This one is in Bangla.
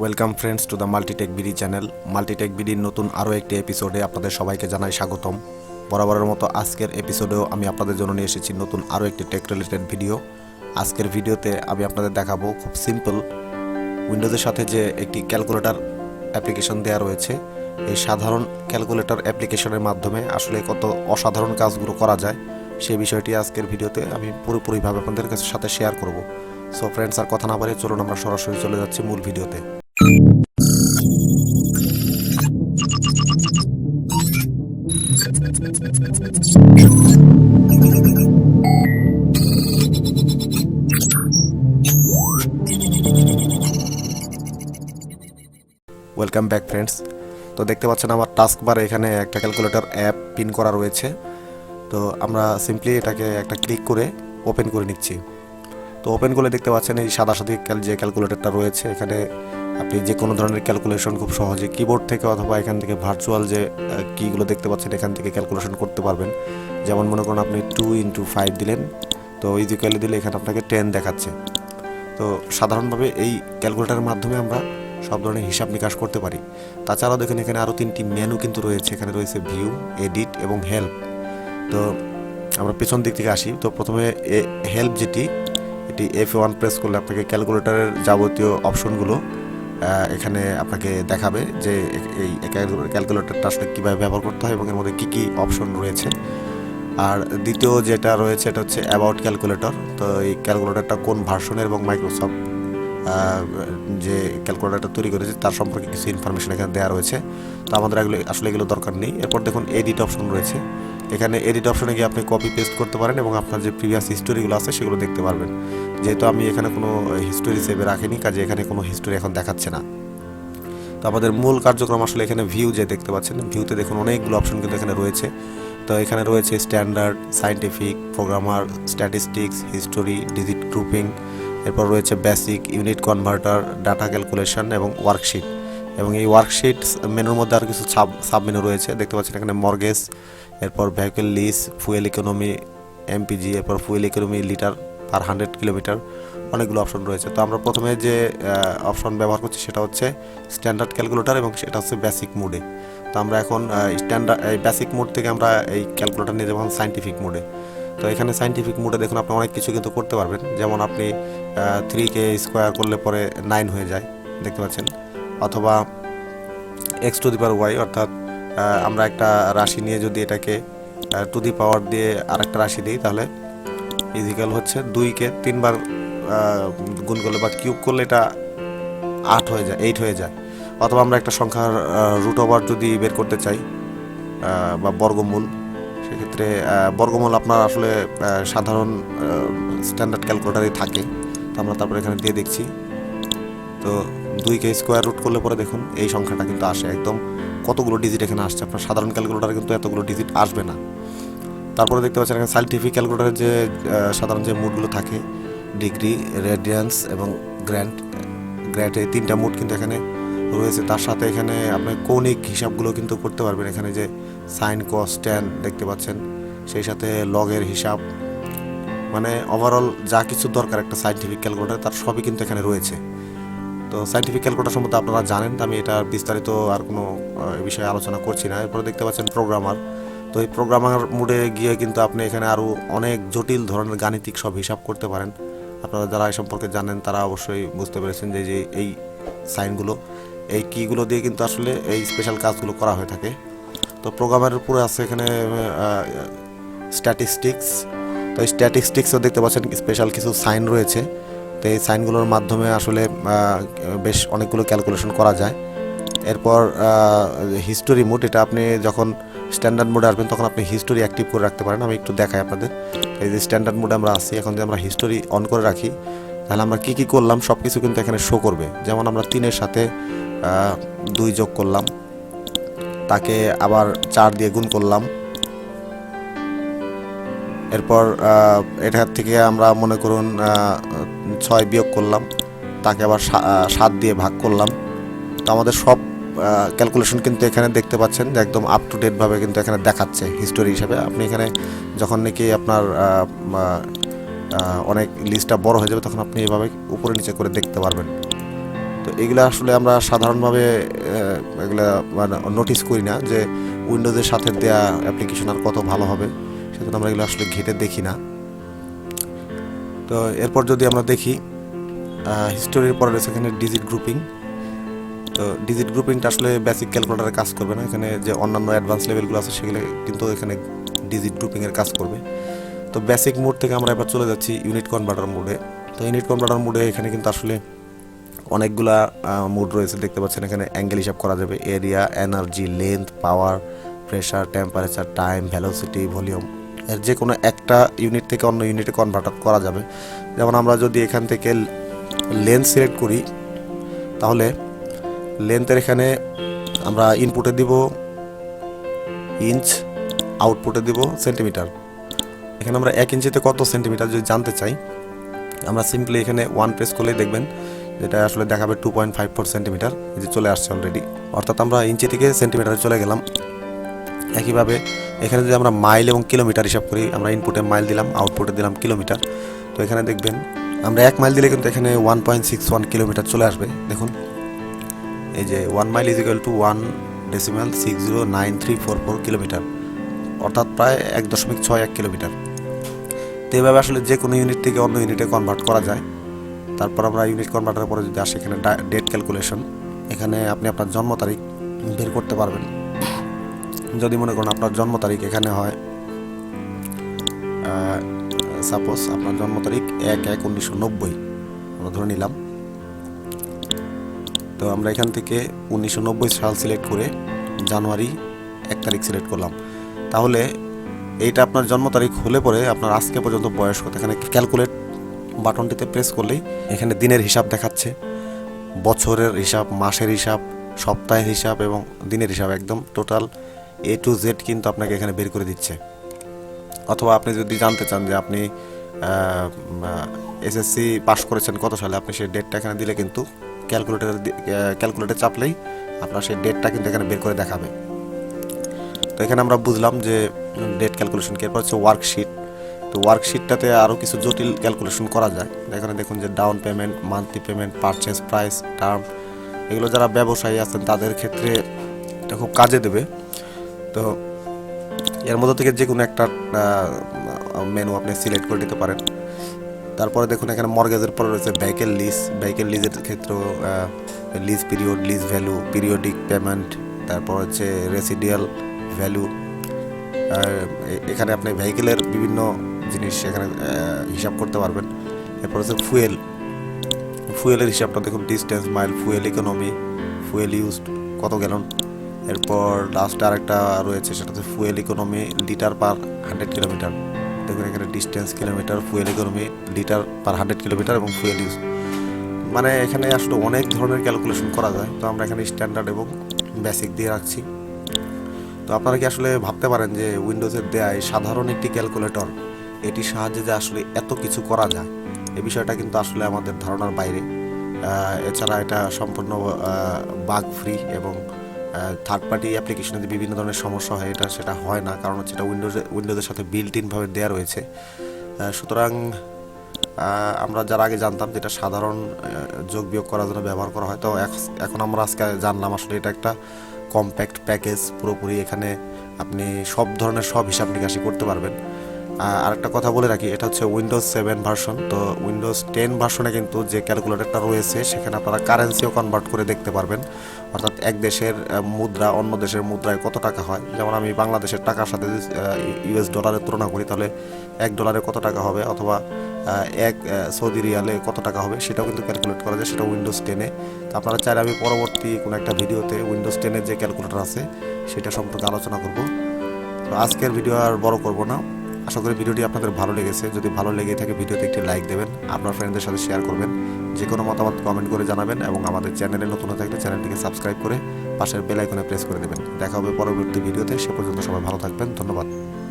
Welcome friends to the multitechbd channel. multitechbdর নতুন আরও একটি এপিসোডে আপনাদের সবাইকে জানাই স্বাগতম। বরাবরের মতো আজকের এপিসোডেও আমি আপনাদের জন্য নিয়ে এসেছি নতুন আরও একটি টেক রিলেটেড ভিডিও। আজকের ভিডিওতে আমি আপনাদের দেখাবো খুব সিম্পল উইন্ডোজের সাথে যে একটি ক্যালকুলেটর অ্যাপ্লিকেশন দেওয়া রয়েছে। এই সাধারণ ক্যালকুলেটর অ্যাপ্লিকেশনের মাধ্যমে আসলে কত অসাধারণ কাজগুলো করা যায় সেই বিষয়টি আজকের ভিডিওতে আমি পুরোপুরিভাবে আপনাদের সাথে শেয়ার করব। সো ফ্রেন্ডস, আর কথা না বাড়িয়ে চলুন আমরা সরাসরি চলে যাচ্ছি মূল ভিডিওতে। Welcome back friends. তো দেখতে পাচ্ছেন আমার টাস্ক বারে এখানে একটা ক্যালকুলেটর অ্যাপ পিন করা রয়েছে। তো আমরা সিম্পলি এটাকে একটা ক্লিক করে ওপেন করে নিচ্ছি। তো ওপেন করলে দেখতে পাচ্ছেন এই সাদাসাদি যে ক্যালকুলেটরটা রয়েছে, এখানে আপনি যে কোনো ধরনের ক্যালকুলেশন খুব সহজে কিবোর্ড থেকে অথবা এখান থেকে ভার্চুয়াল যে কিগুলো দেখতে পাচ্ছেন এখান থেকে ক্যালকুলেশন করতে পারবেন। যেমন মনে করুন আপনি 2 × 5 দিলেন, তো ইজিক্যালি দিলে এখানে আপনাকে 10 দেখাচ্ছে। তো সাধারণভাবে এই ক্যালকুলেটরের মাধ্যমে আমরা সব ধরনের হিসাব নিকাশ করতে পারি। তাছাড়াও দেখেন এখানে আরও 3টি মেনু কিন্তু রয়েছে। এখানে রয়েছে ভিউ, এডিট এবং হেল্প। তো আমরা পেছন দিক থেকে আসি। তো প্রথমে হেল্প যেটি, এটি F1 প্রেস করলে আপনাকে ক্যালকুলেটরের যাবতীয় অপশনগুলো এখানে আপনাকে দেখাবে যে এই ক্যালকুলেটরটা আসলে কীভাবে ব্যবহার করতে হয় এবং এর মধ্যে কী কী অপশন রয়েছে। আর দ্বিতীয় যেটা রয়েছে এটা হচ্ছে অ্যাবাউট ক্যালকুলেটর। তো এই ক্যালকুলেটরটা কোন ভার্সনের এবং মাইক্রোসফট যে ক্যালকুলেটরটা তৈরি করেছে তার সম্পর্কে কিছু ইনফরমেশন এখানে দেওয়া রয়েছে। তো আমাদের আসলে এগুলো দরকার নেই। এরপর দেখুন এডিট অপশন রয়েছে। এখানে এডিট অপশনে গিয়ে আপনি কপি পেস্ট করতে পারেন এবং আপনার যে প্রিভিয়াস হিস্টোরিগুলো আছে সেগুলো দেখতে পারবেন। যেহেতু আমি এখানে কোনো হিস্টোরি সেভে রাখিনি, কাজে এখানে কোনো হিস্টোরি এখন দেখাচ্ছে না। তো আমাদের মূল কার্যক্রম আসলে এখানে ভিউ যে দেখতে পাচ্ছেন, ভিউতে দেখুন অনেকগুলো অপশন কিন্তু এখানে রয়েছে। তো এখানে রয়েছে standard, scientific, programmer, statistics, history, digit grouping, এরপর রয়েছে basic, unit converter, data calculation এবং ওয়ার্কশিট। এবং এই ওয়ার্কশিট মেনুর মধ্যে আর কিছু সাব মেনু রয়েছে দেখতে পাচ্ছেন এখানে মর্গেজ, এরপর vehicle lease, fuel economy, MPG, এরপর fuel economy litre per 100 kilometre, অনেকগুলো অপশন রয়েছে। তো আমরা প্রথমে যে অপশন ব্যবহার করছি সেটা হচ্ছে স্ট্যান্ডার্ড ক্যালকুলেটর এবং সেটা হচ্ছে বেসিক মোডে। তো আমরা এখন এই বেসিক মোড থেকে আমরা এই ক্যালকুলেটর নিয়ে যাবো সায়েন্টিফিক মোডে। তো এখানে সায়েন্টিফিক মোডে দেখুন আপনি অনেক কিছু কিন্তু করতে পারবেন। যেমন আপনি 3k² করলে পরে 9 হয়ে যায় দেখতে পাচ্ছেন, অথবা x⁻y অর্থাৎ আমরা একটা রাশি নিয়ে যদি এটাকে টু দি পাওয়ার দিয়ে আরেকটা রাশি দিই তাহলে ইজিক্যাল হচ্ছে 2কে 3 বার গুণ করলে বা কিউব করলে এটা 8 হয়ে যায়, 8 হয়ে যায়। অথবা আমরা একটা সংখ্যার রুট ওভার যদি বের করতে চাই বা বর্গমূল, সেক্ষেত্রে বর্গমূল আপনার আসলে সাধারণ স্ট্যান্ডার্ড ক্যালকুলেটারই থাকে। তো আমরা তারপরে এখানে দিয়ে দেখছি। তো 2k² রুট করলে পরে দেখুন এই সংখ্যাটা কিন্তু আসে, একদম কতগুলো ডিজিট এখানে আসছে। আপনার সাধারণ ক্যালকুলেটারে কিন্তু এতগুলো ডিজিট আসবে না। তারপরে দেখতে পাচ্ছেন এখানে সায়েন্টিফিক ক্যালকুলেটারের যে সাধারণ যে মুডগুলো থাকে, ডিগ্রি, রেডিয়ান্স এবং গ্র্যান্ড, এই 3টা মুড কিন্তু এখানে রয়েছে। তার সাথে এখানে আপনি কৌণিক হিসাবগুলো কিন্তু করতে পারবেন। এখানে যে সাইন, কস, ট্যান দেখতে পাচ্ছেন, সেই সাথে লগের হিসাব, মানে ওভারঅল যা কিছু দরকার একটা সায়েন্টিফিক ক্যালকুলেটার তার সবই কিন্তু এখানে রয়েছে। তো সায়েন্টিফিক ক্যালকুলেটার সম্বন্ধে আপনারা জানেন, আমি এটা বিস্তারিত আর কোনো বিষয়ে আলোচনা করছি না। এরপরে দেখতে পাচ্ছেন প্রোগ্রামার। তো এই প্রোগ্রামার মোডে গিয়ে কিন্তু আপনি এখানে আরও অনেক জটিল ধরনের গাণিতিক সব হিসাব করতে পারেন। আপনারা যারা এই সম্পর্কে জানেন তারা অবশ্যই বুঝতে পেরেছেন যে এই সাইনগুলো, এই কিগুলো দিয়ে কিন্তু আসলে এই স্পেশাল কাজগুলো করা হয়ে থাকে। তো প্রোগ্রামারের উপরে আছে এখানে স্ট্যাটিস্টিক্স। তো এই স্ট্যাটিস্টিক্সও দেখতে পাচ্ছেন স্পেশাল কিছু সাইন রয়েছে। তো এই সাইনগুলোর মাধ্যমে আসলে বেশ অনেকগুলো ক্যালকুলেশন করা যায়। এরপর হিস্টোরি মোড, এটা আপনি যখন স্ট্যান্ডার্ড মোডে আসবেন তখন আপনি হিস্টোরি অ্যাক্টিভ করে রাখতে পারেন। আমি একটু দেখাই আপনাদের। এই যে স্ট্যান্ডার্ড মোডে আমরা আছি, এখন যদি আমরা হিস্টোরি অন করে রাখি তাহলে আমরা কী কী করলাম সব কিছু কিন্তু এখানে শো করবে। যেমন আমরা 3-এর সাথে 2 যোগ করলাম, তাকে আবার 4 দিয়ে গুণ করলাম, এরপর এটার থেকে আমরা মনে করুন 6 বিয়োগ করলাম, তাকে আবার 7 দিয়ে ভাগ করলাম। তো আমাদের সব ক্যালকুলেশন কিন্তু এখানে দেখতে পাচ্ছেন যে একদম আপ টু ডেট ভাবে কিন্তু এখানে দেখাচ্ছে হিস্টোরি হিসাবে। আপনি এখানে যখন নাকি আপনার অনেক লিস্টটা বড় হয়ে যাবে তখন আপনি এভাবে উপরে নিচে করে দেখতে পারবেন। তো এগুলো আসলে আমরা সাধারণভাবে এগুলা মানে নোটিস করি না যে উইন্ডোজের সাথে দেয়া অ্যাপ্লিকেশন আর কত ভালো হবে, সেজন্য আমরা এগুলো আসলে ঘেঁটে দেখি না। তো এরপর যদি আমরা দেখি হিস্টোরির পরে রয়েছে এখানে ডিজিট গ্রুপিং। তো ডিজিট গ্রুপিংটা আসলে বেসিক ক্যালকুলেটারে কাজ করবে না, এখানে যে অন্যান্য অ্যাডভান্স লেভেলগুলো আছে সেগুলো কিন্তু এখানে ডিজিট গ্রুপিংয়ের কাজ করবে। তো বেসিক মোড থেকে আমরা এবার চলে যাচ্ছি ইউনিট কনভার্টার মোডে। তো ইউনিট কনভার্টার মোডে এখানে কিন্তু আসলে অনেকগুলা মোড রয়েছে, দেখতে পাচ্ছেন এখানে অ্যাঙ্গেল হিসাব করা যাবে, area, energy, length, power, pressure, temperature, time, velocity, volume, এর যে কোনো একটা ইউনিট থেকে অন্য ইউনিটে কনভার্টার করা যাবে। যেমন আমরা যদি এখান থেকে লেন্থ সিলেক্ট করি, তাহলে লেন্থের এখানে আমরা ইনপুটে দিব ইঞ্চ, আউটপুটে দিব সেন্টিমিটার। এখানে আমরা 1 ইঞ্চিতে কত সেন্টিমিটার যদি জানতে চাই, আমরা সিম্পলি এখানে 1 প্রেস করলেই দেখবেন যেটা আসলে দেখাবে 2.54 সেন্টিমিটার, এই যে চলে আসছে অলরেডি, অর্থাৎ আমরা ইঞ্চি থেকে সেন্টিমিটারে চলে গেলাম। একইভাবে এখানে যদি আমরা মাইল এবং কিলোমিটার হিসাব করি, আমরা ইনপুটে মাইল দিলাম, আউটপুটে দিলাম কিলোমিটার। তো এখানে দেখবেন আমরা 1 মাইল দিলে কিন্তু এখানে 1.61 কিলোমিটার চলে আসবে। দেখুন এই যে 1 mile is equal to 1.609344 kilometre, অর্থাৎ প্রায় 1.61 কিলোমিটার। তো এইভাবে আসলে যে কোনো ইউনিট থেকে অন্য ইউনিটে কনভার্ট করা যায়। তারপর আমরা ইউনিট কনভার্টারের পরে যদি আসি এখানে ডেট ক্যালকুলেশন, এখানে আপনি আপনার জন্ম তারিখ বের করতে পারবেন। যদি মনে করেন আপনার জন্ম তারিখ এখানে হয়, সাপোজ আপনার জন্ম তারিখ 1/1/1990 আমরা ধরে নিলাম। তো আমরা এখান থেকে 1990 সাল সিলেক্ট করে জানুয়ারি 1 তারিখ সিলেক্ট করলাম। তাহলে এইটা আপনার জন্ম তারিখ হলে পরে আপনার আজকে পর্যন্ত বয়স কত, এখানে ক্যালকুলেট বাটনটিতে প্রেস করলেই এখানে দিনের হিসাব দেখাচ্ছে, বছরের হিসাব, মাসের হিসাব, সপ্তাহের হিসাব এবং দিনের হিসাব, একদম টোটাল A to Z কিন্তু আপনাকে এখানে বের করে দিচ্ছে। অথবা আপনি যদি জানতে চান যে আপনি এসএসসি পাস করেছেন কত সালে, আপনি সেই ডেটটা এখানে দিলে কিন্তু ক্যালকুলেটরে চাপলেই আপনার সেই ডেটটা কিন্তু এখানে বের করে দেখাবে। তো এখানে আমরা বুঝলাম যে ডেট ক্যালকুলেশন। এরপর হচ্ছে ওয়ার্কশিট। তো ওয়ার্কশিটটাতে আরও কিছু জটিল ক্যালকুলেশন করা যায়। এখানে দেখুন যে down payment, monthly payment, purchase price, term, এগুলো যারা ব্যবসায়ী আছেন তাদের ক্ষেত্রে এটা খুব কাজে দেবে। তো এর মধ্যে থেকে যে কোনো একটা মেনু আপনি সিলেক্ট করে দিতে পারেন। তারপরে দেখুন এখানে মর্গেজের পরে রয়েছে ভেহিকেল লিজ। ভেহিকেল লিজের ক্ষেত্রেও lease period, lease value, periodic payment, তারপর হচ্ছে রেসিডিয়াল ভ্যালু। এখানে আপনি ভেহিকেলের বিভিন্ন জিনিস এখানে হিসাব করতে পারবেন। এরপর হচ্ছে ফুয়েলের হিসাবটা দেখুন, distance, mile, fuel economy, fuel used কত গ্যালন। এরপর লাস্টে আরেকটা রয়েছে, সেটা হচ্ছে fuel economy litre per 100 kilometre. দেখুন এখানে distance, kilometre, fuel economy, litre per 100 kilometre এবং ফুয়েল ইউজ। মানে এখানে আসলে অনেক ধরনের ক্যালকুলেশন করা যায়। তো আমরা এখানে স্ট্যান্ডার্ড এবং বেসিক দিয়ে রাখছি। তো আপনারা কি আসলে ভাবতে পারেন যে উইন্ডোজের দেয়া এই সাধারণ একটি ক্যালকুলেটর, এটির সাহায্যে যে আসলে এত কিছু করা যায়, এই বিষয়টা কিন্তু আসলে আমাদের ধারণার বাইরে। এছাড়া এটা সম্পূর্ণ বাগ ফ্রি এবং থার্ড পার্টি অ্যাপ্লিকেশনে যে বিভিন্ন ধরনের সমস্যা হয় সেটা হয় না, কারণ হচ্ছে এটা উইন্ডোজের সাথে বিল্ট ইনভাবে দেওয়া রয়েছে। সুতরাং আমরা যারা আগে জানতাম যেটা সাধারণ যোগ বিয়োগ করার জন্য ব্যবহার করা হয়, তো এখন আমরা আজকে জানলাম আসলে এটা একটা কম্প্যাক্ট প্যাকেজ। পুরোপুরি এখানে আপনি সব ধরনের সব হিসাব নিকাশি করতে পারবেন। আরেকটা কথা বলে রাখি, এটা হচ্ছে উইন্ডোজ 7 ভার্সন। তো উইন্ডোজ 10 ভার্সনে কিন্তু যে ক্যালকুলেটরটা রয়েছে সেখানে আপনারা কারেন্সিও কনভার্ট করে দেখতে পারবেন, অর্থাৎ এক দেশের মুদ্রা অন্য দেশের মুদ্রায় কত টাকা হয়। যেমন আমি বাংলাদেশের টাকার সাথে US ডলারের তুলনা করি, তাহলে $1 কত টাকা হবে, অথবা এক সৌদি রিয়ালে কত টাকা হবে, সেটাও কিন্তু ক্যালকুলেট করা যায়, সেটা উইন্ডোজ 10-এ। তো আপনারা চাইলে আমি পরবর্তী কোনো একটা ভিডিওতে উইন্ডোজ 10-এর যে ক্যালকুলেটর আছে সেটা সম্পর্কে আলোচনা করব। তো আজকের ভিডিও আর বড় করব না। আশা করি ভিডিওটি আপনাদের ভালো লেগেছে। যদি ভালো লেগে থাকে ভিডিওতে একটি লাইক দেবেন, আপনার ফ্রেন্ডদের সাথে শেয়ার করবেন, যে কোনো মতামত কমেন্ট করে জানাবেন এবং আমাদের চ্যানেলে নতুন হয়ে থাকলে চ্যানেলটিকে সাবস্ক্রাইব করে পাশের বেল আইকনে প্রেস করে দেবেন। দেখা হবে পরবর্তী ভিডিওতে। সে পর্যন্ত সবাই ভালো থাকবেন। ধন্যবাদ।